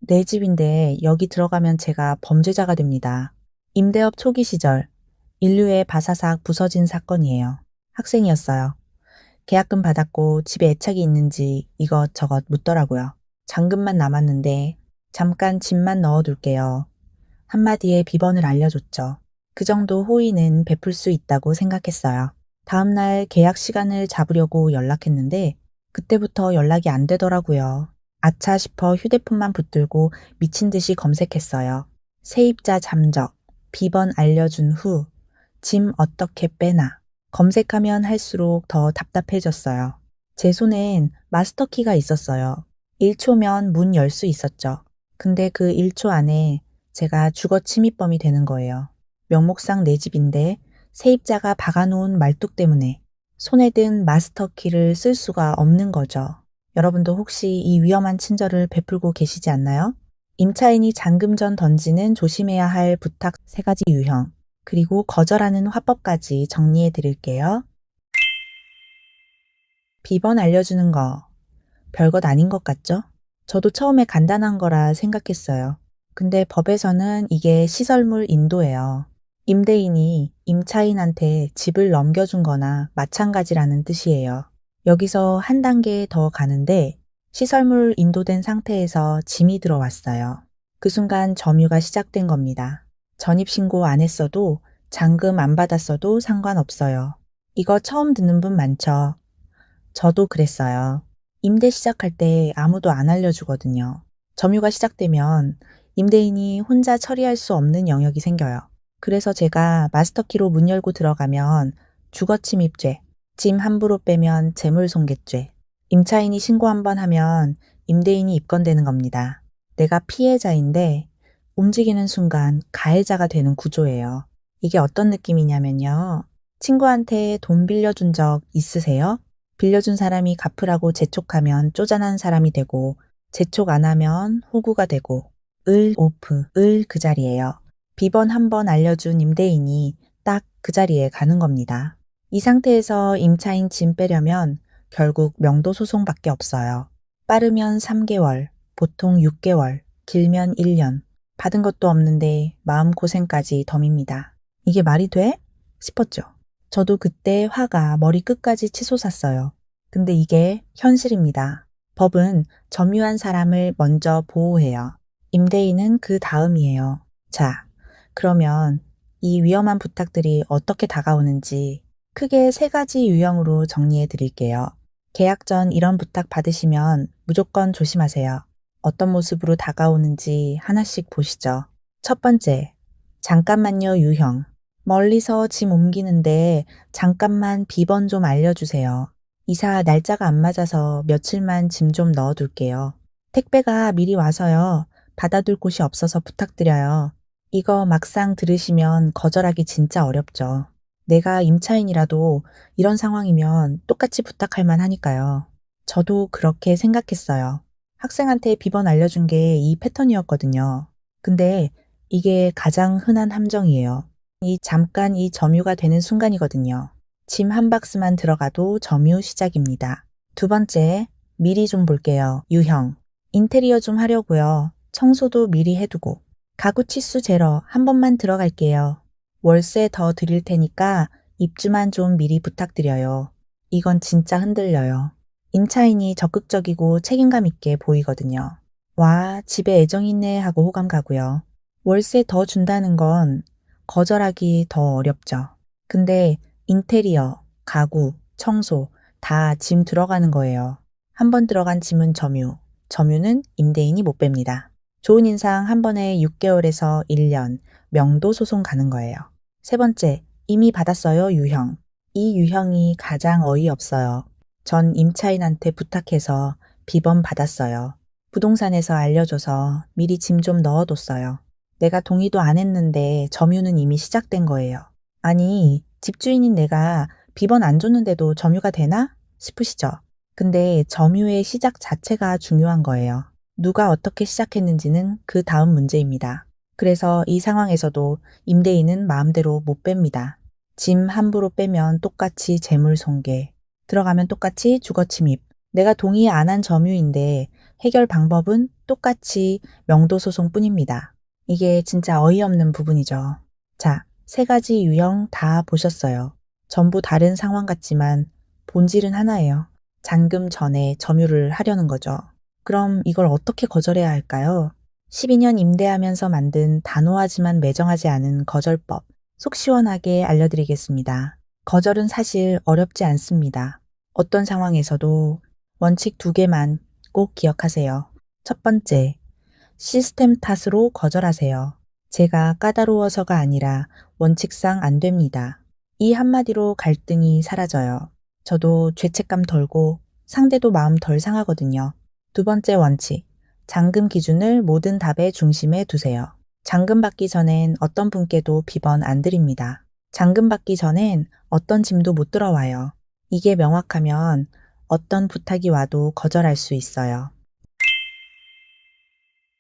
내 집인데 여기 들어가면 제가 범죄자가 됩니다. 임대업 초기 시절 인류의 바사삭 부서진 사건이에요. 학생이었어요. 계약금 받았고 집에 애착이 있는지 이것저것 묻더라고요. 잔금만 남았는데 잠깐 집만 넣어둘게요. 한마디에 비번을 알려줬죠. 그 정도 호의는 베풀 수 있다고 생각했어요. 다음날 계약 시간을 잡으려고 연락했는데 그때부터 연락이 안 되더라고요. 아차 싶어 휴대폰만 붙들고 미친 듯이 검색했어요. 세입자 잠적, 비번 알려준 후, 짐 어떻게 빼나. 검색하면 할수록 더 답답해졌어요. 제 손엔 마스터키가 있었어요. 1초면 문 열 수 있었죠. 근데 그 1초 안에 제가 주거 침입범이 되는 거예요. 명목상 내 집인데 세입자가 박아놓은 말뚝 때문에 손에 든 마스터키를 쓸 수가 없는 거죠. 여러분도 혹시 이 위험한 친절을 베풀고 계시지 않나요? 임차인이 잔금 전 던지는 조심해야 할 부탁 3가지 유형, 그리고 거절하는 화법까지 정리해 드릴게요. 비번 알려주는 거, 별것 아닌 것 같죠? 저도 처음에 간단한 거라 생각했어요. 근데 법에서는 이게 시설물 인도예요. 임대인이 임차인한테 집을 넘겨준 거나 마찬가지라는 뜻이에요. 여기서 한 단계 더 가는데 시설물 인도된 상태에서 짐이 들어왔어요. 그 순간 점유가 시작된 겁니다. 전입신고 안 했어도 잔금 안 받았어도 상관없어요. 이거 처음 듣는 분 많죠? 저도 그랬어요. 임대 시작할 때 아무도 안 알려주거든요. 점유가 시작되면 임대인이 혼자 처리할 수 없는 영역이 생겨요. 그래서 제가 마스터키로 문 열고 들어가면 주거침입죄, 짐 함부로 빼면 재물손괴죄, 임차인이 신고 한번 하면 임대인이 입건되는 겁니다. 내가 피해자인데 움직이는 순간 가해자가 되는 구조예요. 이게 어떤 느낌이냐면요. 친구한테 돈 빌려준 적 있으세요? 빌려준 사람이 갚으라고 재촉하면 쪼잔한 사람이 되고 재촉 안 하면 호구가 되고 오프, 그 자리예요. 비번 한 번 알려준 임대인이 딱 그 자리에 가는 겁니다. 이 상태에서 임차인 짐 빼려면 결국 명도 소송밖에 없어요. 빠르면 3개월, 보통 6개월, 길면 1년. 받은 것도 없는데 마음고생까지 덤입니다. 이게 말이 돼? 싶었죠. 저도 그때 화가 머리 끝까지 치솟았어요. 근데 이게 현실입니다. 법은 점유한 사람을 먼저 보호해요. 임대인은 그 다음이에요. 자, 그러면 이 위험한 부탁들이 어떻게 다가오는지 크게 3가지 유형으로 정리해 드릴게요. 계약 전 이런 부탁 받으시면 무조건 조심하세요. 어떤 모습으로 다가오는지 하나씩 보시죠. 첫 번째, 잠깐만요 유형. 멀리서 짐 옮기는데 잠깐만 비번 좀 알려주세요. 이사 날짜가 안 맞아서 며칠만 짐 좀 넣어둘게요. 택배가 미리 와서요. 받아둘 곳이 없어서 부탁드려요. 이거 막상 들으시면 거절하기 진짜 어렵죠. 내가 임차인이라도 이런 상황이면 똑같이 부탁할 만하니까요. 저도 그렇게 생각했어요. 학생한테 비번 알려준 게 이 패턴이었거든요. 근데 이게 가장 흔한 함정이에요. 잠깐 이 점유가 되는 순간이거든요. 짐 한 박스만 들어가도 점유 시작입니다. 두 번째, 미리 좀 볼게요. 유형. 인테리어 좀 하려고요. 청소도 미리 해두고. 가구 치수 재러 한 번만 들어갈게요. 월세 더 드릴 테니까 입주만 좀 미리 부탁드려요. 이건 진짜 흔들려요. 임차인이 적극적이고 책임감 있게 보이거든요. 와, 집에 애정 있네 하고 호감 가고요. 월세 더 준다는 건 거절하기 더 어렵죠. 근데 인테리어, 가구, 청소 다 짐 들어가는 거예요. 한 번 들어간 짐은 점유, 점유는 임대인이 못 뺍니다. 좋은 인상 한 번에 6개월에서 1년, 명도 소송 가는 거예요. 세 번째, 이미 받았어요 유형. 이 유형이 가장 어이없어요. 전 임차인한테 부탁해서 비번 받았어요. 부동산에서 알려줘서 미리 짐 좀 넣어뒀어요. 내가 동의도 안 했는데 점유는 이미 시작된 거예요. 아니, 집주인인 내가 비번 안 줬는데도 점유가 되나? 싶으시죠? 근데 점유의 시작 자체가 중요한 거예요. 누가 어떻게 시작했는지는 그 다음 문제입니다. 그래서 이 상황에서도 임대인은 마음대로 못 뺍니다. 짐 함부로 빼면 똑같이 재물 손괴, 들어가면 똑같이 주거 침입. 내가 동의 안 한 점유인데 해결 방법은 똑같이 명도소송뿐입니다. 이게 진짜 어이없는 부분이죠. 자, 세 가지 유형 다 보셨어요. 전부 다른 상황 같지만 본질은 하나예요. 잔금 전에 점유를 하려는 거죠. 그럼 이걸 어떻게 거절해야 할까요? 12년 임대하면서 만든 단호하지만 매정하지 않은 거절법, 속 시원하게 알려드리겠습니다. 거절은 사실 어렵지 않습니다. 어떤 상황에서도 원칙 2개만 꼭 기억하세요. 첫 번째, 시스템 탓으로 거절하세요. 제가 까다로워서가 아니라 원칙상 안 됩니다. 이 한마디로 갈등이 사라져요. 저도 죄책감 덜고 상대도 마음 덜 상하거든요. 두 번째 원칙, 잔금 기준을 모든 답의 중심에 두세요. 잔금 받기 전엔 어떤 분께도 비번 안 드립니다. 잔금 받기 전엔 어떤 짐도 못 들어와요. 이게 명확하면 어떤 부탁이 와도 거절할 수 있어요.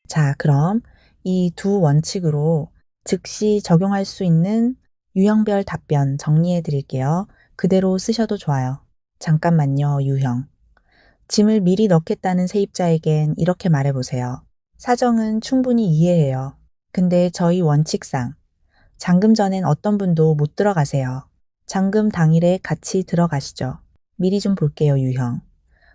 자, 그럼 이 두 원칙으로 즉시 적용할 수 있는 유형별 답변 정리해 드릴게요. 그대로 쓰셔도 좋아요. 잠깐만요, 유형. 짐을 미리 넣겠다는 세입자에겐 이렇게 말해보세요. 사정은 충분히 이해해요. 근데 저희 원칙상 잔금 전엔 어떤 분도 못 들어가세요. 잔금 당일에 같이 들어가시죠. 미리 좀 볼게요, 유형.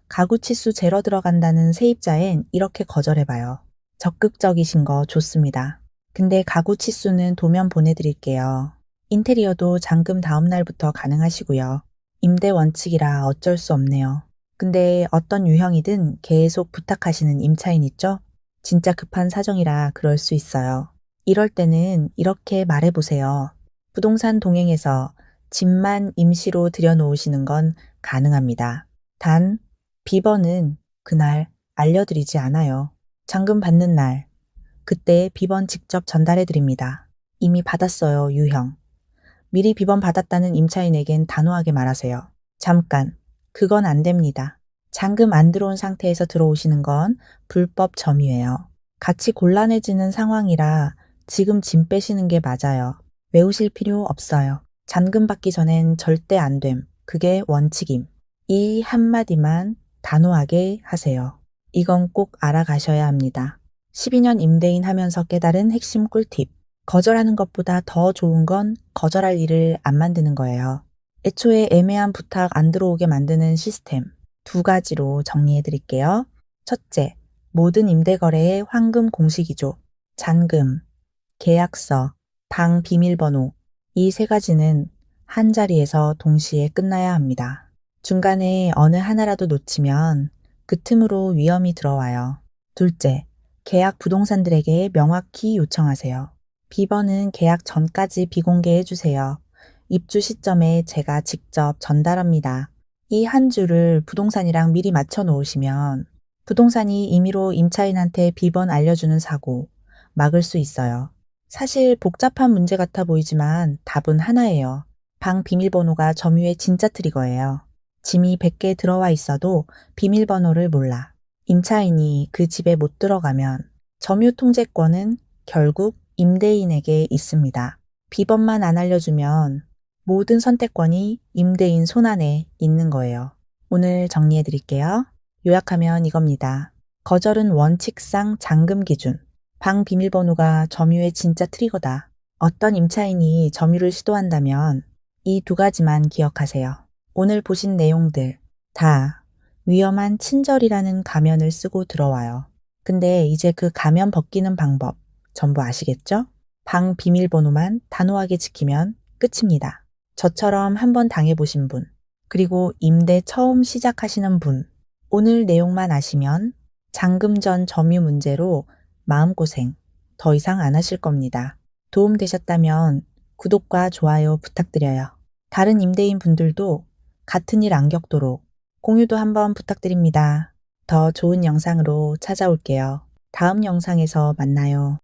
가구 치수 재러 들어간다는 세입자엔 이렇게 거절해봐요. 적극적이신 거 좋습니다. 근데 가구 치수는 도면 보내드릴게요. 인테리어도 잔금 다음 날부터 가능하시고요. 임대 원칙이라 어쩔 수 없네요. 근데 어떤 유형이든 계속 부탁하시는 임차인 있죠? 진짜 급한 사정이라 그럴 수 있어요. 이럴 때는 이렇게 말해보세요. 부동산 동행에서 집만 임시로 들여놓으시는 건 가능합니다. 단, 비번은 그날 알려드리지 않아요. 잔금 받는 날, 그때 비번 직접 전달해 드립니다. 이미 받았어요, 유형. 미리 비번 받았다는 임차인에겐 단호하게 말하세요. 잠깐, 그건 안 됩니다. 잔금 안 들어온 상태에서 들어오시는 건 불법 점유예요. 같이 곤란해지는 상황이라 지금 짐 빼시는 게 맞아요. 외우실 필요 없어요. 잔금 받기 전엔 절대 안 됨. 그게 원칙임. 이 한마디만 단호하게 하세요. 이건 꼭 알아가셔야 합니다. 12년 임대인 하면서 깨달은 핵심 꿀팁. 거절하는 것보다 더 좋은 건 거절할 일을 안 만드는 거예요. 애초에 애매한 부탁 안 들어오게 만드는 시스템. 2가지로 정리해 드릴게요. 첫째, 모든 임대거래의 황금 공식이죠. 잔금, 계약서, 방 비밀번호. 이 3가지는 한 자리에서 동시에 끝나야 합니다. 중간에 어느 하나라도 놓치면 그 틈으로 위험이 들어와요. 둘째, 계약 부동산들에게 명확히 요청하세요. 비번은 계약 전까지 비공개해 주세요. 입주 시점에 제가 직접 전달합니다. 이 한 줄을 부동산이랑 미리 맞춰 놓으시면 부동산이 임의로 임차인한테 비번 알려주는 사고 막을 수 있어요. 사실 복잡한 문제 같아 보이지만 답은 하나예요. 방 비밀번호가 점유의 진짜 트리거예요. 짐이 100개 들어와 있어도 비밀번호를 몰라. 임차인이 그 집에 못 들어가면 점유 통제권은 결국 임대인에게 있습니다. 비번만 안 알려주면 모든 선택권이 임대인 손안에 있는 거예요. 오늘 정리해 드릴게요. 요약하면 이겁니다. 거절은 원칙상 잔금 기준. 방 비밀번호가 점유의 진짜 트리거다. 어떤 임차인이 점유를 시도한다면 이 2가지만 기억하세요. 오늘 보신 내용들 다 위험한 친절이라는 가면을 쓰고 들어와요. 근데 이제 그 가면 벗기는 방법 전부 아시겠죠? 방 비밀번호만 단호하게 지키면 끝입니다. 저처럼 한번 당해보신 분, 그리고 임대 처음 시작하시는 분, 오늘 내용만 아시면 잔금 전 점유 문제로 마음고생 더 이상 안 하실 겁니다. 도움 되셨다면 구독과 좋아요 부탁드려요. 다른 임대인 분들도 같은 일 안 겪도록 공유도 한번 부탁드립니다. 더 좋은 영상으로 찾아올게요. 다음 영상에서 만나요.